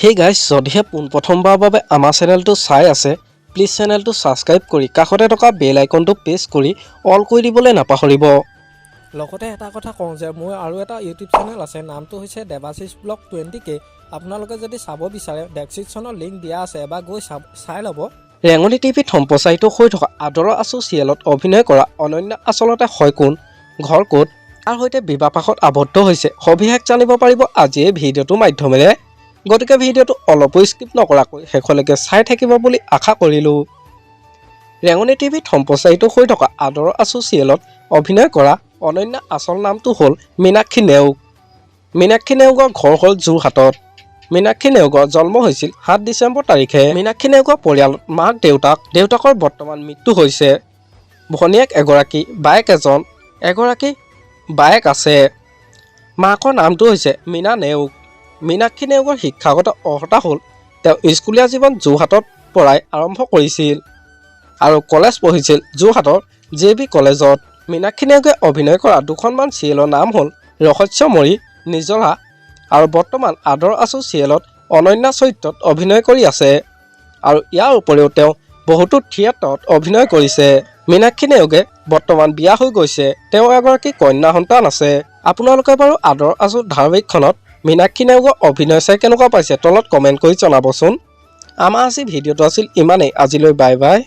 Hey guys, যদিহে পোনপ্ৰথমবাৰৰ বাবে আমাৰ চেনেলটো চাই আছে, প্লিজ চেনেলটো সাবস্ক্ৰাইব কৰি কাষতে থকা বেল আইকনটো প্ৰেছ কৰি অল কৰি দিবলৈ নাপাহৰিব। লগতে এটা কথা কওঁ যে মোৰ আৰু এটা ইউটিউব চেনেল আছে, নামটো হৈছে দেৱাশিষ ব্লগ 20K। আপোনালোকে যদি চাব বিচাৰে ডেছক্ৰিপশ্যনৰ লিংক দিয়া আছে, এবাৰ গৈ চাই ল'ব। ৰেঙনি টিভিত সম্প্ৰচাৰিত হৈ থকা আদৰৰ আঁচু চিৰিয়েলত অভিনয় কৰা অনন্যা আচলতে হয় কোন, ঘৰ ক'ত, তাৰ সৈতে বিবাহপাশত আবদ্ধ হৈছে, সবিশেষ জানিব পাৰিব আজি এই ভিডিঅ'টোৰ মাধ্যমেৰে। গতিকে ভিডিঅ'টো অলপো স্কিপ নকৰাকৈ শেষলৈকে চাই থাকিব বুলি আশা কৰিলোঁ। ৰেঙনি টিভিত সম্প্ৰচাৰিত হৈ থকা আদৰৰ আঁচু চিৰিয়েলত অভিনয় কৰা অনন্যা আচল নামটো হ'ল মীনাক্ষী নেওগ। মীনাক্ষী নেওগৰ ঘৰ হ'ল যোৰহাটত। মীনাক্ষী নেওগৰ জন্ম হৈছিল 7 ডিচেম্বৰ তাৰিখে। মীনাক্ষী নেওগৰ পৰিয়ালত মাক দেউতাকৰ বৰ্তমান মৃত্যু হৈছে। ভনীয়েক এগৰাকী, এগৰাকী বায়েক আছে। মাকৰ নামটো হৈছে মীনা নেওগ। মীনাক্ষী নেওগৰ শিক্ষাগত অৰ্হতা হ'ল তেওঁ স্কুলীয়া জীৱন যোৰহাটত পৰাই আৰম্ভ কৰিছিল আৰু কলেজ পঢ়িছিল যোৰহাটৰ JB কলেজত। মীনাক্ষী নেওগে অভিনয় কৰা দুখনমান চিৰিয়েলৰ নাম হ'ল ৰহস্যময়ী, নিজৰা আৰু বৰ্তমান আদৰ আঁচু চিৰিয়েলত অনন্যা চৰিত্ৰত অভিনয় কৰি আছে আৰু ইয়াৰ উপৰিও তেওঁ বহুতো থিয়েটাৰত অভিনয় কৰিছে। মীনাক্ষী নেওগে বৰ্তমান বিয়া হৈ গৈছে, তেওঁ এগৰাকী কন্যা সন্তান আছে। আপোনালোকে বাৰু আদৰ আঁচু ধাৰাবাহিকখনত মীনাক্ষী নেওগৰ অভিনয় চাই কেনেকুৱা পাইছে তলত কমেণ্ট কৰি জনাবচোন। আমাৰ আজি ভিডিঅ'টো আছিল ইমানেই। আজিলৈ বাই বাই।